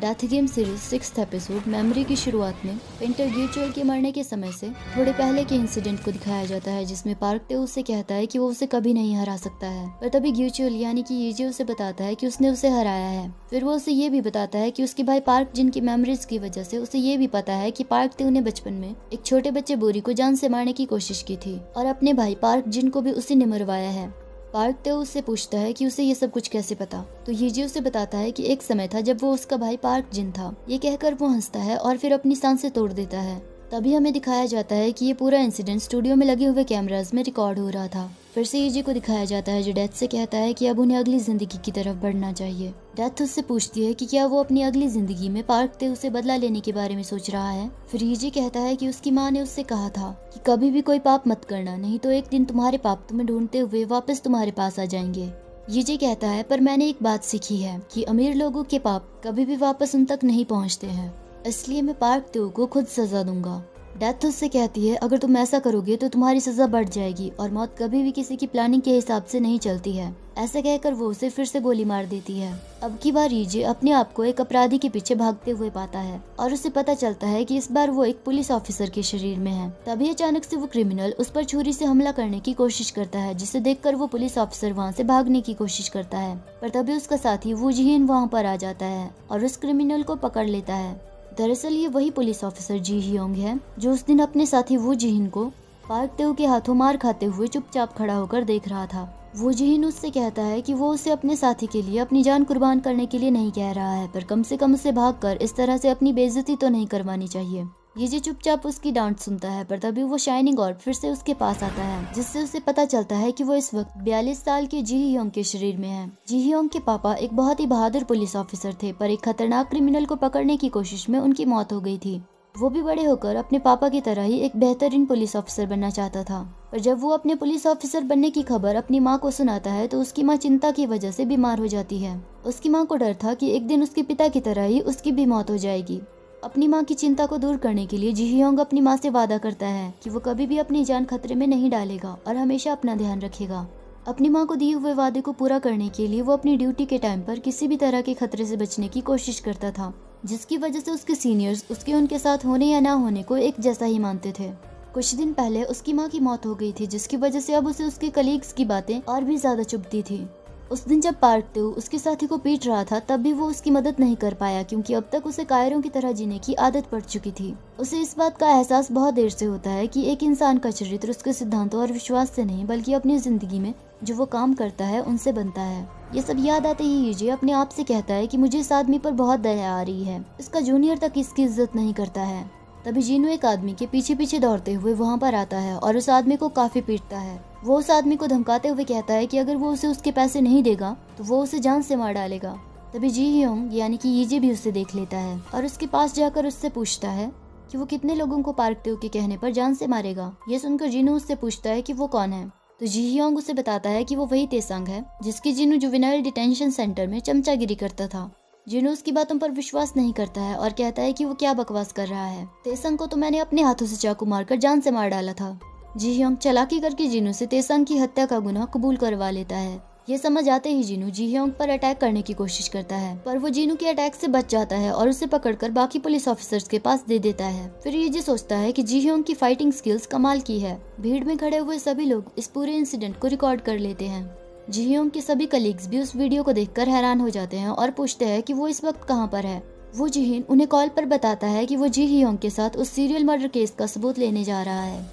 Death game series 6th episode memory की शुरुआत में पेंटर ग्यूचुअल के मरने के समय से थोड़े पहले के इंसिडेंट को दिखाया जाता है, जिसमें पार्क टे उससे कहता है कि वो उसे कभी नहीं हरा सकता है। पर तभी ग्यूचुअल यानी कि ईजे उसे बताता है कि उसने उसे हराया है। फिर वो उसे ये भी बताता है कि उसके भाई पार्क जिन की मेमोरीज की वजह से उसे ये भी पता है कि पार्क टे ने बचपन में एक छोटे बच्चे बोरी को जान से मारने की कोशिश की थी और अपने भाई पार्क जिन को भी उसी ने मरवाया है। पार्क टे उससे पूछता है कि उसे ये सब कुछ कैसे पता, तो यीजी उसे बताता है कि एक समय था जब वो उसका भाई पार्क जिन था। ये कहकर वो हंसता है और फिर अपनी सांसें तोड़ देता है। तभी हमें दिखाया जाता है कि ये पूरा इंसिडेंट स्टूडियो में लगे हुए कैमरास में रिकॉर्ड हो रहा था। फिर से ईजी को दिखाया जाता है जो डेथ से कहता है कि अब उन्हें अगली जिंदगी की तरफ बढ़ना चाहिए। डेथ उससे पूछती है कि क्या वो अपनी अगली जिंदगी में पार्क टे उसे बदला लेने के बारे में सोच रहा है। फिर ईजी कहता है कि उसकी माँ ने उससे कहा था कि कभी भी कोई पाप मत करना, नहीं तो एक दिन तुम्हारे पाप तुम्हें ढूंढते हुए वापस तुम्हारे पास आ जाएंगे। ईजी कहता है पर मैंने एक बात सीखी है कि अमीर लोगों के पाप कभी भी वापस उन तक नहीं पहुँचते हैं, इसलिए मैं पार्क टे को खुद सजा दूंगा। डेथ उससे कहती है अगर तुम ऐसा करोगे तो तुम्हारी सजा बढ़ जाएगी और मौत कभी भी किसी की प्लानिंग के हिसाब से नहीं चलती है। ऐसा कहकर वो उसे फिर से गोली मार देती है। अब की बार ईजे अपने आप को एक अपराधी के पीछे भागते हुए पाता है और उसे पता चलता है कि इस बार वो एक पुलिस ऑफिसर के शरीर में है। तभी अचानक से वो क्रिमिनल उस पर छुरी से हमला करने की कोशिश करता है, जिसे देखकर वो पुलिस ऑफिसर वहाँ से भागने की कोशिश करता है। पर तभी उसका साथी वू जिहिन वहाँ पर आ जाता है और उस क्रिमिनल को पकड़ लेता है। दरअसल ये वही पुलिस ऑफिसर जी हियोंग है जो उस दिन अपने साथी वू जिहिन को पार्क टे के हाथों मार खाते हुए चुपचाप खड़ा होकर देख रहा था। वू जिहिन उससे कहता है कि वो उसे अपने साथी के लिए अपनी जान कुर्बान करने के लिए नहीं कह रहा है, पर कम से कम उसे भागकर इस तरह से अपनी बेइज्जती तो नहीं करवानी चाहिए। ये जी चुपचाप उसकी डांट सुनता है, पर तभी वो शाइनिंग ऑर्ब फिर से उसके पास आता है, जिससे उसे पता चलता है कि वो इस वक्त 42 साल के जी हियोंग के शरीर में है। जी हियोंग के पापा एक बहुत ही बहादुर पुलिस ऑफिसर थे, पर एक खतरनाक क्रिमिनल को पकड़ने की कोशिश में उनकी मौत हो गई थी। वो भी बड़े होकर अपने पापा की तरह ही एक बेहतरीन पुलिस ऑफिसर बनना चाहता था। पर जब वो अपने पुलिस ऑफिसर बनने की खबर अपनी माँ को सुनाता है तो उसकी माँ चिंता की वजह से बीमार हो जाती है। उसकी माँ को डर था कि एक दिन उसके पिता की तरह ही उसकी भी मौत हो जाएगी। अपनी माँ की चिंता को दूर करने के लिए जी हियोंग अपनी माँ से वादा करता है कि वो कभी भी अपनी जान खतरे में नहीं डालेगा और हमेशा अपना ध्यान रखेगा। अपनी माँ को दिए हुए वादे को पूरा करने के लिए वो अपनी ड्यूटी के टाइम पर किसी भी तरह के खतरे से बचने की कोशिश करता था, जिसकी वजह से उसके सीनियर्स उसके उनके साथ होने या ना होने को एक जैसा ही मानते थे। कुछ दिन पहले उसकी माँ की मौत हो गई थी, जिसकी वजह से अब उसे उसके कलीग्स की बातें और भी ज्यादा चुभती थी। उस दिन जब पार्क टे उसके साथी को पीट रहा था तब भी वो उसकी मदद नहीं कर पाया, क्योंकि अब तक उसे कायरों की तरह जीने की आदत पड़ चुकी थी। उसे इस बात का एहसास बहुत देर से होता है कि एक इंसान का चरित्र उसके सिद्धांतों और विश्वास से नहीं बल्कि अपनी जिंदगी में जो वो काम करता है उनसे बनता है। ये सब याद आते ही ईजे अपने आप से कहता है कि मुझे इस आदमी पर बहुत दया आ रही है, इसका जूनियर तक इसकी इज्जत नहीं करता है। तभी जीनू एक आदमी के पीछे पीछे दौड़ते हुए वहाँ पर आता है और उस आदमी को काफी पीटता है। वो उस आदमी को धमकाते हुए कहता है कि अगर वो उसे उसके पैसे नहीं देगा तो वो उसे जान से मार डालेगा। तभी जी हियोंग यानी कि ईजे भी उसे देख लेता है और उसके पास जाकर उससे पूछता है कि वो कितने लोगों को पार्क टे के कहने पर जान से मारेगा। ये सुनकर जीनू उससे पूछता है कि वो कौन है, तो जी हियोंग उसे बताता है कि वो वही तेसंग है जिसकी जीनू जुवेनाइल डिटेंशन सेंटर में चमचागिरी करता था। जीनू उसकी बातों पर विश्वास नहीं करता है और कहता है कि वो क्या बकवास कर रहा है, तेसंग को तो मैंने अपने हाथों से चाकू मारकर जान से मार डाला था। जी हियोंग चालाकी करके जीनू से तेसंग की हत्या का गुनाह कबूल करवा लेता है। ये समझ आते ही जीनू जी हियोंग पर अटैक करने की कोशिश करता है, पर वो जीनू के अटैक से बच जाता है और उसे पकड़कर बाकी पुलिस ऑफिसर्स के पास दे देता है। फिर ये सोचता है कि जी हियोंग की फाइटिंग स्किल्स कमाल की है। भीड़ में खड़े हुए सभी लोग इस पूरे इंसिडेंट को रिकॉर्ड कर लेते हैं। जी हियोंग के सभी कलीग्स भी उस वीडियो को देखकर हैरान हो जाते हैं और पूछते हैं कि वो इस वक्त कहाँ पर है। वो जिहिन उन्हें कॉल पर बताता है कि वो जी हियोंग के साथ उस सीरियल मर्डर केस का सबूत लेने जा रहा है।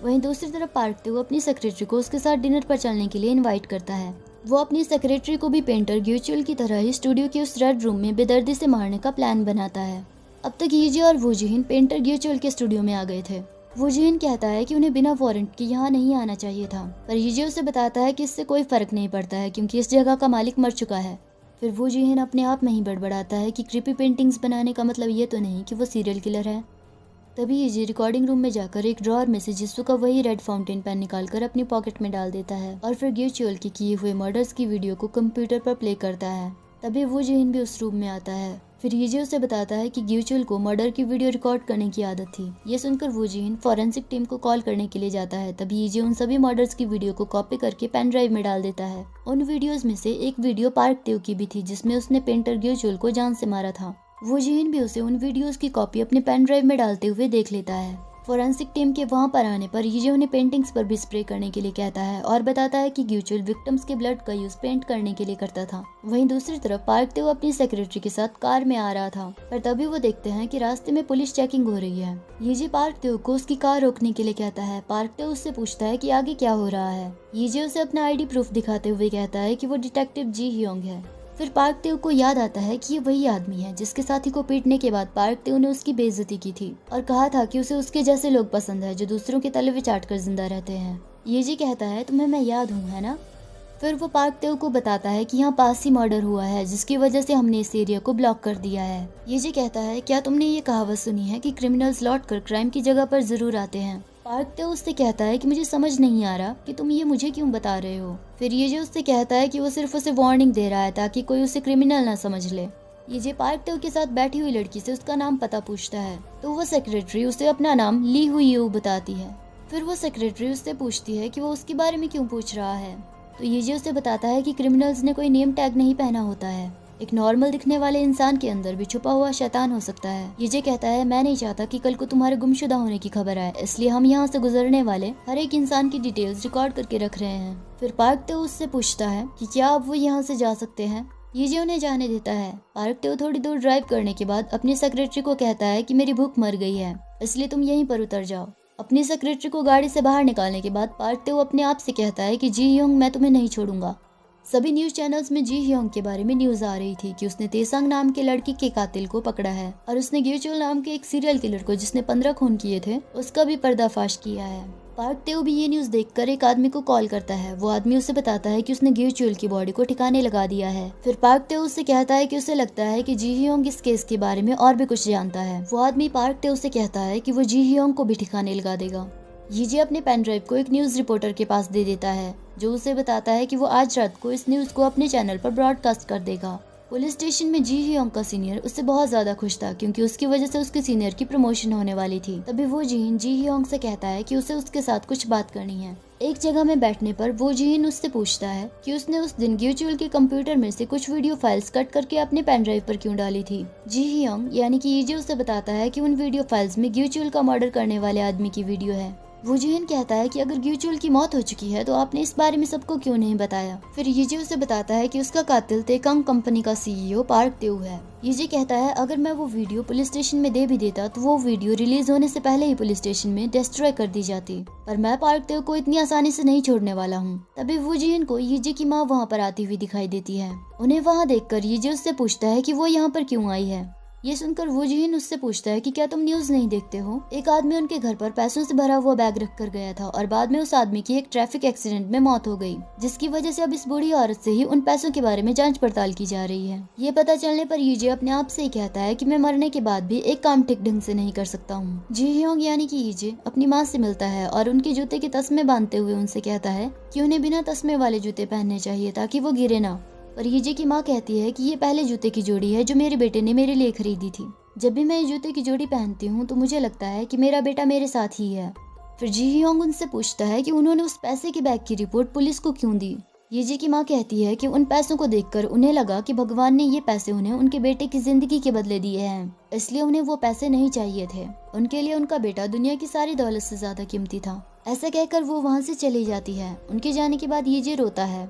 वहीं दूसरी तरफ पार्क टे अपनी सेक्रेटरी को उसके साथ डिनर पर चलने के लिए इनवाइट करता है। वो अपनी सेक्रेटरी को भी पेंटर ग्यूचुअल की तरह ही स्टूडियो के उस रेड रूम में बेदर्दी से मारने का प्लान बनाता है। अब तक ईजे और वो जिहिन पेंटर ग्यूचुअल के स्टूडियो में आ गए थे। वो जिहिन कहता है कि उन्हें बिना वारंट के यहाँ नहीं आना चाहिए था, पर ईजे उसे बताता है कि इससे कोई फर्क नहीं पड़ता है क्योंकि इस जगह का मालिक मर चुका है। फिर वो जिहिन अपने आप में ही बड़बड़ाता है कि क्रीपी पेंटिंग्स बनाने का मतलब ये तो नहीं कि वो सीरियल किलर है। तभी ईजे रिकॉर्डिंग रूम में जाकर एक ड्रॉअर में से जिसू का वही रेड फाउंटेन पेन निकालकर अपनी पॉकेट में डाल देता है और फिर ग्यूचुअल के किए हुए मर्डर्स की वीडियो को कंप्यूटर पर प्ले करता है। तभी वो जिहिन भी उस रूम में आता है। फिर ईजे उसे बताता है कि ग्यूचुअल को मर्डर की वीडियो रिकॉर्ड करने की आदत थी। ये सुनकर वो जिहिन फॉरेंसिक टीम को कॉल करने के लिए जाता है। तभी ईजे उन सभी मर्डर्स की वीडियो को कॉपी करके पेन ड्राइव में डाल देता है। उन वीडियोस में से एक वीडियो पार्क टे की भी थी जिसमें उसने पेंटर ग्यूचुअल को जान से मारा था। वो जिन भी उसे उन वीडियोस की कॉपी अपने पेन ड्राइव में डालते हुए देख लेता है। फोरेंसिक टीम के वहां पर आने पर ये उन्हें पेंटिंग्स पर भी स्प्रे करने के लिए कहता है और बताता है कि ग्यूचुअल विक्टिम्स के ब्लड का यूज पेंट करने के लिए करता था। वहीं दूसरी तरफ पार्क तेओ अपनी सेक्रेटरी के साथ कार में आ रहा था, पर तभी वो देखते हैं कि रास्ते में पुलिस चेकिंग हो रही है। ये पार्क तेओ को उसकी कार रोकने के लिए कहता है। पार्क तेओ उससे पूछता है कि आगे क्या हो रहा है। ये उसे अपना आईडी प्रूफ दिखाते हुए कहता है कि वो डिटेक्टिव जी ह्योंग है। फिर पार्क तेओ को याद आता है कि ये वही आदमी है जिसके साथी को पीटने के बाद पार्क तेओ ने उसकी बेइज्जती की थी और कहा था कि उसे उसके जैसे लोग पसंद है जो दूसरों के तलवे चाटकर जिंदा रहते हैं। ये कहता है तुम्हें मैं याद हूँ, है ना? फिर वो पार्क तेओ को बताता है कि यहाँ पास ही मर्डर हुआ है जिसकी वजह से हमने इस एरिया को ब्लॉक कर दिया है। ये कहता है क्या तुमने ये कहावत सुनी है कि क्रिमिनल्स लौट कर क्राइम की जगह पर जरूर आते हैं। पार्क तेओ उससे कहता है कि मुझे समझ नहीं आ रहा कि तुम ये मुझे क्यों बता रहे हो। फिर ये उससे कहता है कि वो सिर्फ उसे वार्निंग दे रहा है ताकि कोई उसे क्रिमिनल ना समझ ले। ये पार्क तेओ के साथ बैठी हुई लड़की से उसका नाम पता पूछता है तो वो सेक्रेटरी उसे अपना नाम ली हुई यू बताती है। फिर वो सेक्रेटरी उससे पूछती है कि वो उसके बारे में क्यों पूछ रहा है तो ये उसे बताता है कि क्रिमिनल्स ने कोई नेम टैग नहीं पहना होता है। एक नॉर्मल दिखने वाले इंसान के अंदर भी छुपा हुआ शैतान हो सकता है। ये कहता है मैं नहीं चाहता कि कल को तुम्हारे गुमशुदा होने की खबर आए, इसलिए हम यहाँ से गुजरने वाले हर एक इंसान की डिटेल्स रिकॉर्ड करके रख रहे हैं। फिर पार्क तेओ उससे पूछता है कि क्या अब वो यहाँ से जा सकते हैं। ये उन्हें जाने देता है। पार्क तेओ थोड़ी दूर ड्राइव करने के बाद अपनी सेक्रेटरी को कहता है कि मेरी भूख मर गई है, इसलिए तुम यहीं पर उतर जाओ। अपनी सेक्रेटरी को गाड़ी से बाहर निकालने के बाद पार्क तेओ अपने आप से कहता है कि जी ह्योंग मैं तुम्हें नहीं छोड़ूंगा। सभी न्यूज चैनल्स में जी ह्योंग के बारे में न्यूज आ रही थी कि उसने तेसांग नाम के लड़की के कातिल को पकड़ा है और उसने ग्यूचुअल नाम के एक सीरियल किलर को जिसने 15 खून किए थे उसका भी पर्दाफाश किया है। पार्क तेओ भी ये न्यूज देखकर एक आदमी को कॉल करता है। वो आदमी उसे बताता है कि उसने ग्यूचुअल की बॉडी को ठिकाने लगा दिया है। फिर पार्क तेओ उससे कहता है कि उसे लगता है कि जी ह्योंग इस केस के बारे में और भी कुछ जानता है। वो आदमी पार्क तेओ से कहता है कि वो जी ह्योंग को भी ठिकाने लगा देगा। ये अपने पेन ड्राइव को एक न्यूज रिपोर्टर के पास दे देता है जो उसे बताता है कि वो आज रात को इस न्यूज को अपने चैनल पर ब्रॉडकास्ट कर देगा। पुलिस स्टेशन में जी ह्योंग का सीनियर उससे बहुत ज्यादा खुश था क्योंकि उसकी वजह से उसके सीनियर की प्रमोशन होने वाली थी। तभी वो जी ह्योंग से कहता है कि उसे उसके साथ कुछ बात करनी है। एक जगह में बैठने पर वो जीन उससे पूछता है कि उसने उस दिन ग्यूचुअल के कंप्यूटर में से कुछ वीडियो फाइल्स कट करके अपने पेन ड्राइव पर क्यों डाली थी। जी ह्योंग यानी कि ये उसे बताता है कि उन वीडियो फाइल्स में ग्यूचुअल का मर्डर करने वाले आदमी की वीडियो है। वो जिन कहता है कि अगर ग्यूचुअल की मौत हो चुकी है तो आपने इस बारे में सबको क्यों नहीं बताया। फिर ये उसे बताता है कि उसका कातिल तेकांग कंपनी का सीईओ पार्क तेओ है। ये कहता है अगर मैं वो वीडियो पुलिस स्टेशन में दे भी देता तो वो वीडियो रिलीज होने से पहले ही पुलिस स्टेशन में डिस्ट्रॉय कर दी जाती, पर मैं पार्क तेओ को इतनी आसानी से नहीं छोड़ने वाला हूँ। तभी वो जिन को ये की माँ वहाँ पर आती हुई दिखाई देती है। उन्हें वहाँ देखकर ये उससे पूछता है कि वो यहाँ पर क्यों आई है। ये सुनकर वो जिन उससे पूछता है कि क्या तुम न्यूज नहीं देखते हो। एक आदमी उनके घर पर पैसों से भरा हुआ बैग रख कर गया था और बाद में उस आदमी की एक ट्रैफिक एक्सीडेंट में मौत हो गई, जिसकी वजह से अब इस बूढ़ी औरत से ही उन पैसों के बारे में जांच पड़ताल की जा रही है। ये पता चलने पर ये अपने आप से ही कहता है कि मैं मरने के बाद भी एक काम ठीक ढंग से नहीं कर सकता हूँ। जी ह्योंग यानी कि ये अपनी माँ से मिलता है और उनके जूते के तस्मे बांधते हुए उनसे कहता है कि उन्हें बिना तस्मे वाले जूते पहनने चाहिए ताकि वो गिरे ना। पर ये की माँ कहती है कि ये पहले जूते की जोड़ी है जो मेरे बेटे ने मेरे लिए खरीदी थी। जब भी मैं ये जूते की जोड़ी पहनती हूँ तो मुझे लगता है कि मेरा बेटा मेरे साथ ही है। फिर जी ह्योंग उनसे पूछता है कि उन्होंने उस पैसे के बैग की रिपोर्ट पुलिस को क्यों दी। ये की माँ कहती है कि उन पैसों को देखकर उन्हें लगा कि भगवान ने ये पैसे उन्हें उनके बेटे की जिंदगी के बदले दिए हैं, इसलिए उन्हें वो पैसे नहीं चाहिए थे। उनके लिए उनका बेटा दुनिया की सारी दौलत से ज्यादा कीमती था। ऐसा कहकर वो वहाँ से चली जाती है। उनके जाने के बाद ये रोता है।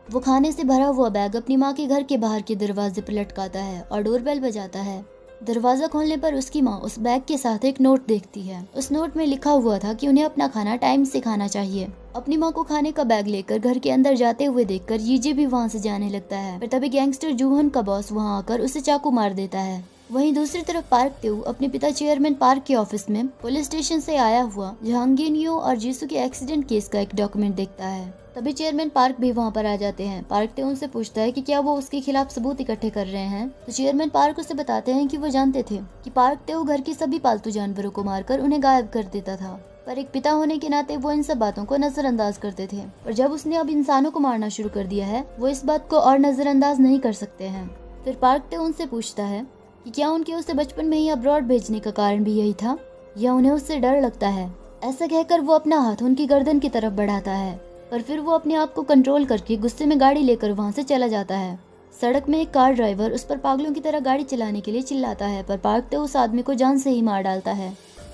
वो खाने से भरा हुआ बैग अपनी माँ के घर के बाहर के दरवाजे पर लटकाता है और डोरबेल बजाता है। दरवाजा खोलने पर उसकी माँ उस बैग के साथ एक नोट देखती है। उस नोट में लिखा हुआ था कि उन्हें अपना खाना टाइम से खाना चाहिए। अपनी माँ को खाने का बैग लेकर घर के अंदर जाते हुए देखकर ये भी वहाँ से जाने लगता है, पर तभी गैंगस्टर जूहन का बॉस वहाँ आकर उसे चाकू मार देता है। वहीं दूसरी तरफ पार्क तेओ अपने पिता चेयरमैन पार्क के ऑफिस में पुलिस स्टेशन से आया हुआ जहांगीनियो और जीसू के एक्सीडेंट केस का एक डॉक्यूमेंट देखता है। तभी चेयरमैन पार्क भी वहाँ पर आ जाते हैं। पार्क तेओ उनसे पूछता है कि क्या वो उसके खिलाफ सबूत इकट्ठे कर रहे हैं, तो चेयरमैन पार्क उसे बताते हैं कि वो जानते थे कि पार्क तेओ घर के सभी पालतू जानवरों को मारकर उन्हें गायब कर देता था, पर एक पिता होने के नाते वो इन सब बातों को नजरअंदाज करते थे। पर जब उसने अब इंसानों को मारना शुरू कर दिया है, वो इस बात को और नजरअंदाज नहीं कर सकते हैं। फिर पार्क तेओ उनसे पूछता है कि क्या उनके उसे बचपन में ही अब्रॉड भेजने का कारण भी यही था या उन्हें उससे डर लगता है। ऐसा कहकर वो अपना हाथ उनकी गर्दन की तरफ बढ़ाता है, पर फिर वो अपने आप को कंट्रोल करके गुस्से में गाड़ी लेकर वहाँ से चला जाता है। सड़क में एक कार ड्राइवर उस पर पागलों की तरह गाड़ी चलाने के लिए चिल्लाता है, पर पार्क तेओ उस आदमी को जान से ही मार डालता है।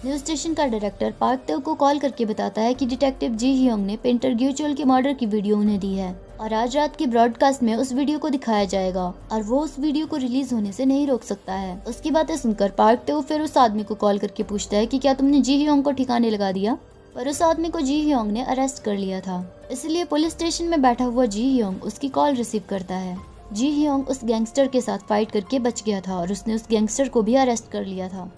न्यूज स्टेशन का डायरेक्टर पार्क तेओ को कॉल करके बताता है कि डिटेक्टिव जी हियोंग ने पेंटर ग्यूचुअल के मर्डर की वीडियो उन्हें दी है और आज रात की ब्रॉडकास्ट में उस वीडियो को दिखाया जाएगा और वो उस वीडियो को रिलीज होने से नहीं रोक सकता है। उसकी बातें सुनकर पार्क तेओ फिर उस आदमी को कॉल करके पूछता है कि क्या तुमने जी हियोंग को ठिकाने लगा दिया, पर उस आदमी को जी हियोंग ने अरेस्ट कर लिया था। इसलिए पुलिस स्टेशन में बैठा हुआ जी हियोंग उसकी कॉल रिसीव करता है। जी हियोंग उस गैंगस्टर के साथ फाइट करके बच गया था और उसने उस गैंगस्टर को भी अरेस्ट कर लिया था।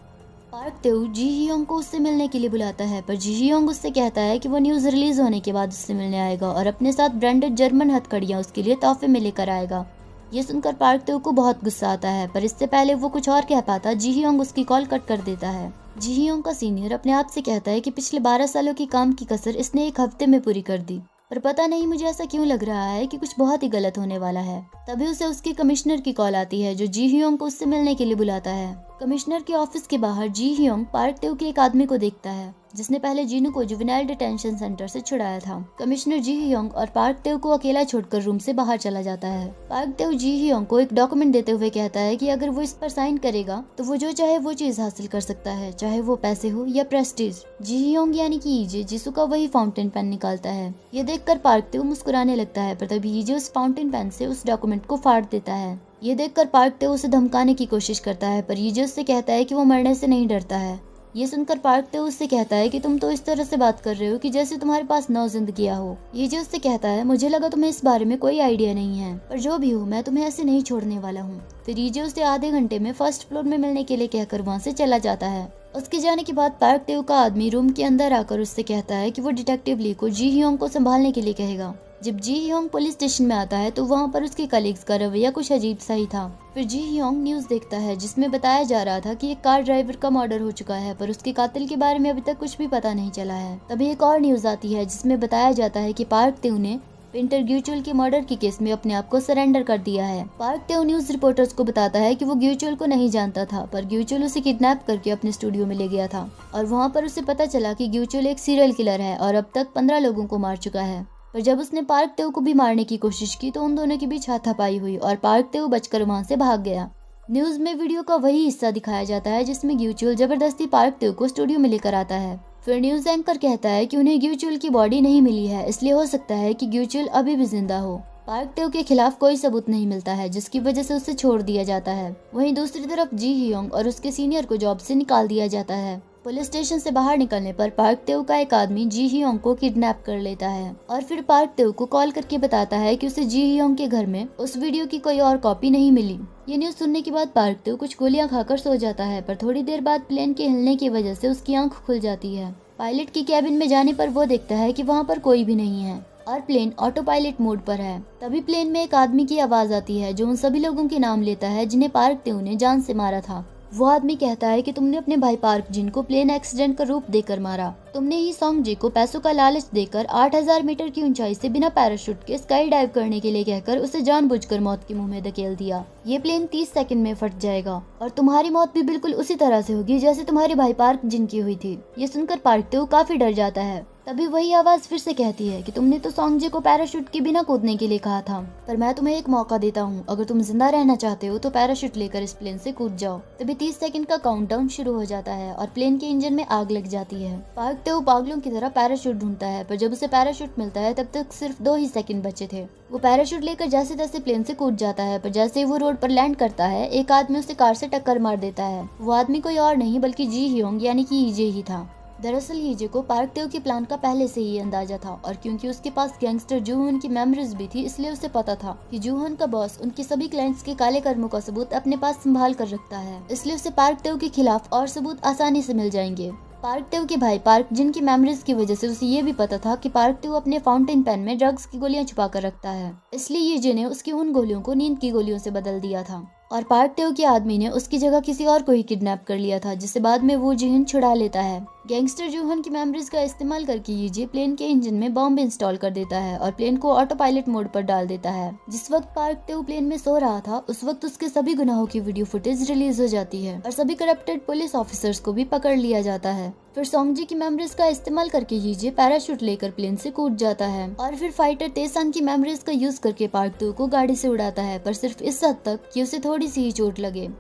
पार्क तेओ जी हियोंग को उससे मिलने के लिए बुलाता है, पर जी हियोंग उससे कहता है कि वो न्यूज रिलीज होने के बाद उससे मिलने आएगा और अपने साथ ब्रांडेड जर्मन हथकड़ियां उसके लिए तोहफे में लेकर आएगा। ये सुनकर पार्क तेओ को बहुत गुस्सा आता है, पर इससे पहले वो कुछ और कह पाता जी हियोंग उसकी कॉल कट कर देता है। जी हियोंग का सीनियर अपने आप से कहता है कि पिछले 12 सालों की काम की कसर इसने एक हफ्ते में पूरी कर दी, पर पता नहीं मुझे ऐसा क्यों लग रहा है कि कुछ बहुत ही गलत होने वाला है। तभी उसे उसके कमिश्नर की कॉल आती है जो जी हियोंग को उससे मिलने के लिए बुलाता है। कमिश्नर के ऑफिस के बाहर जी हियोंग पार्क तेओ के एक आदमी को देखता है जिसने पहले जीनू को जुवेनाइल डिटेंशन सेंटर से छुड़ाया था। कमिश्नर जी हियोंग और पार्क तेओ को अकेला छोड़कर रूम से बाहर चला जाता है। पार्क तेओ जी हियोंग को एक डॉक्यूमेंट देते हुए कहता है कि अगर वो इस पर साइन करेगा तो वो जो चाहे वो चीज हासिल कर सकता है, चाहे वो पैसे हो या प्रेस्टीज। जी हियोंग यानी कि ईजे जिसू का वही फाउंटेन पेन निकालता है। ये देखकर पार्क तेओ मुस्कुराने लगता है, पर तभी ईजे उस फाउंटेन पेन से उस डॉक्यूमेंट को फाड़ देता है। ये देखकर पार्क तेओ उसे धमकाने की कोशिश करता है, पर ईजे उससे कहता है कि वो मरने से नहीं डरता है। ये सुनकर पार्क तेओ उससे कहता है कि तुम तो इस तरह से बात कर रहे हो कि जैसे तुम्हारे पास 9 जिंदगियां हो। ईजे उससे कहता है मुझे लगा तुम्हें इस बारे में कोई आइडिया नहीं है, पर जो भी हो मैं तुम्हें ऐसे नहीं छोड़ने वाला हूँ। फिर ईजे उसे आधे घंटे में फर्स्ट फ्लोर में मिलने के लिए कहकर वहाँ से चला जाता है। उसके जाने के बाद पार्क तेओ का आदमी रूम के अंदर आकर उससे कहता है कि वो डिटेक्टिव ली को जी हियोंग को संभालने के लिए कहेगा। जब जी हियोंग पुलिस स्टेशन में आता है तो वहाँ पर उसके कलीग्स का रवैया कुछ अजीब सा ही था। फिर जी हियोंग न्यूज देखता है जिसमें बताया जा रहा था कि एक कार ड्राइवर का मर्डर हो चुका है, पर उसके कातिल के बारे में अभी तक कुछ भी पता नहीं चला है। तभी एक और न्यूज आती है जिसमें बताया जाता है कि पार्क तेओ ने पेंटर ग्यूचुअल के मर्डर के केस में अपने आप को सरेंडर कर दिया है। पार्क तेओ न्यूज रिपोर्टर्स को बताता है कि वो ग्यूचुअल को नहीं जानता था, पर ग्यूचुअल उसे किडनैप करके अपने स्टूडियो में ले गया था और वहाँ पर उसे पता चला कि ग्यूचुअल एक सीरियल किलर है और अब तक 15 लोगों को मार चुका है। पर जब उसने पार्क तेओ को भी मारने की कोशिश की तो उन दोनों के बीच हाथापाई हुई और पार्क तेओ बचकर वहाँ से भाग गया। न्यूज में वीडियो का वही हिस्सा दिखाया जाता है जिसमें ग्यूचुअल जबरदस्ती पार्क तेओ को स्टूडियो में लेकर आता है। फिर न्यूज एंकर कहता है कि उन्हें ग्यूचुअल की बॉडी नहीं मिली है, इसलिए हो सकता है कि ग्यूचुअल अभी भी जिंदा हो। पार्क तेओ के खिलाफ कोई सबूत नहीं मिलता है जिसकी वजह से उसे छोड़ दिया जाता है। वहीं दूसरी तरफ जी हियोंग और उसके सीनियर को जॉब से निकाल दिया जाता है। पुलिस स्टेशन से बाहर निकलने पर पार्क तेओ का एक आदमी जी हियोंग को किडनैप कर लेता है और फिर पार्क तेओ को कॉल करके बताता है कि उसे जी हियोंग के घर में उस वीडियो की कोई और कॉपी नहीं मिली। ये न्यूज सुनने के बाद पार्क तेओ कुछ गोलियां खाकर सो जाता है, पर थोड़ी देर बाद प्लेन के हिलने की वजह से उसकी आंख खुल जाती है। पायलट की कैबिन में जाने पर वो देखता है कि वहाँ पर कोई भी नहीं है और प्लेन ऑटो पायलट मोड पर है। तभी प्लेन में एक आदमी की आवाज आती है जो उन सभी लोगों के नाम लेता है जिन्हें पार्क तेओ ने जान से मारा था। वो आदमी कहता है कि तुमने अपने भाई पार्क जिन को प्लेन एक्सीडेंट का रूप देकर मारा। तुमने ही सॉन्ग जे को पैसों का लालच देकर 8000 मीटर की ऊंचाई से बिना पैराशूट के स्काई डाइव करने के लिए कहकर उसे जानबूझकर मौत के मुंह में धकेल दिया। ये प्लेन 30 सेकंड में फट जाएगा और तुम्हारी मौत भी बिल्कुल उसी तरह से होगी जैसे तुम्हारे भाई पार्क जिन की हुई थी। ये सुनकर पार्क तेओ काफी डर जाता है। तभी वही आवाज फिर से कहती है कि तुमने तो सॉन्ग को पैराशूट के बिना कूदने के लिए कहा था, पर मैं तुम्हें एक मौका देता हूँ। अगर तुम जिंदा रहना चाहते हो तो पैराशूट लेकर इस प्लेन से कूद जाओ। तभी 30 सेकंड का काउंटडाउन शुरू हो जाता है और प्लेन के इंजन में आग लग जाती है। पार्क तेओ पागलों की तरह पैराशूट ढूंढता है, पर जब उसे पैराशूट मिलता है तब तक सिर्फ 2 ही सेकंड बचे थे। वो पैराशूट लेकर जैसे तैसे प्लेन से कूद जाता है, पर जैसे ही वो रोड पर लैंड करता है एक आदमी उसे कार से टक्कर मार देता है। वो आदमी कोई और नहीं बल्कि जी हियोंग यानी कि ईजे ही था। दरअसल ईजे को पार्क तेओ के प्लान का पहले से ही अंदाजा था और क्योंकि उसके पास गैंगस्टर जूहन की मेमोरीज भी थी इसलिए उसे पता था कि जूहन का बॉस उनके सभी क्लाइंट्स के काले कर्मों का सबूत अपने पास संभाल कर रखता है, इसलिए उसे पार्क तेओ के खिलाफ और सबूत आसानी से मिल जाएंगे। पार्क तेओ के भाई पार्क जिनकी मेमोरीज की वजह से उसे ये भी पता था कि पार्क तेओ अपने फाउंटेन पेन में ड्रग्स की गोलियां छुपा कर रखता है, इसलिए ईजे ने उसकी उन गोलियों को नींद की गोलियों से बदल दिया था और पार्क तेओ के आदमी ने उसकी जगह किसी और को ही किडनैप कर लिया था, जिसे बाद में वो जिहन छुड़ा लेता है। गैंगस्टर जूहन की मेमोरीज का इस्तेमाल करके यीजे प्लेन के इंजन में बॉम्ब इंस्टॉल कर देता है और प्लेन को ऑटो पायलट मोड पर डाल देता है। जिस वक्त पार्क टेऊ प्लेन में सो रहा था उस वक्त उसके सभी गुनाहों की वीडियो फुटेज रिलीज हो जाती है और सभी करप्टेड पुलिस ऑफिसर्स को भी पकड़ लिया जाता है। फिर सोंगजी की मेमोरीज का इस्तेमाल करके यीजे पैराशूट लेकर प्लेन से कूद जाता है और फिर फाइटर तेसांग की मेमोरीज का यूज करके पार्क टेऊ को गाड़ी से उड़ाता है, पर सिर्फ इस हद तक कि उसे थोड़ी सी ही चोट लगे।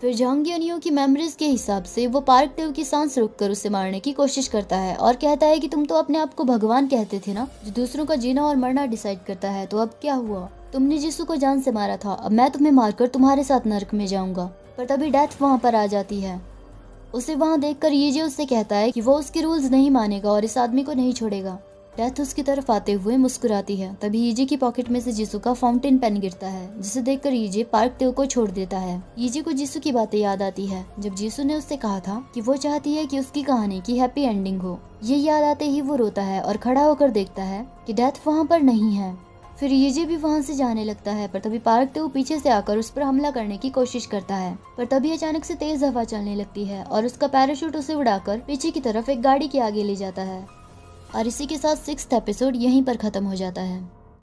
फिर जंग युनियो की मेमोरीज के हिसाब से वो पार्क टेऊ की सांस रोककर उसे मारने की कोशिश करता है और कहता है कि तुम तो अपने आप को भगवान कहते थे ना, जो दूसरों का जीना और मरना डिसाइड करता है, तो अब क्या हुआ? तुमने जिसू को जान से मारा था, अब मैं तुम्हें मारकर तुम्हारे साथ नर्क में जाऊंगा। पर तभी डेथ वहाँ पर आ जाती है। उसे वहाँ देखकर यीजे उससे कहता है कि वो उसके रूल्स नहीं मानेगा और इस आदमी को नहीं छोड़ेगा। डेथ उसकी तरफ आते हुए मुस्कुराती है। तभी यीजे की पॉकेट में से जिसू का फाउंटेन पेन गिरता है, जिसे देखकर यीजे पार्क टेऊ को छोड़ देता है। यीजे को जिसू की बातें याद आती है, जब जिसू ने उससे कहा था कि वो चाहती है कि उसकी कहानी की हैप्पी एंडिंग हो। ये याद आते ही वो रोता है और खड़ा होकर देखता है कि डेथ वहाँ पर नहीं है। फिर यीजे भी वहाँ से जाने लगता है, पर तभी पार्क टेऊ पीछे से आकर उस पर हमला करने की कोशिश करता है। पर तभी अचानक से तेज हवा चलने लगती है और उसका पैराशूट उसे उड़ाकर पीछे की तरफ एक गाड़ी के आगे ले जाता है। और इसी के साथ 6th एपिसोड यहीं पर खत्म हो जाता है।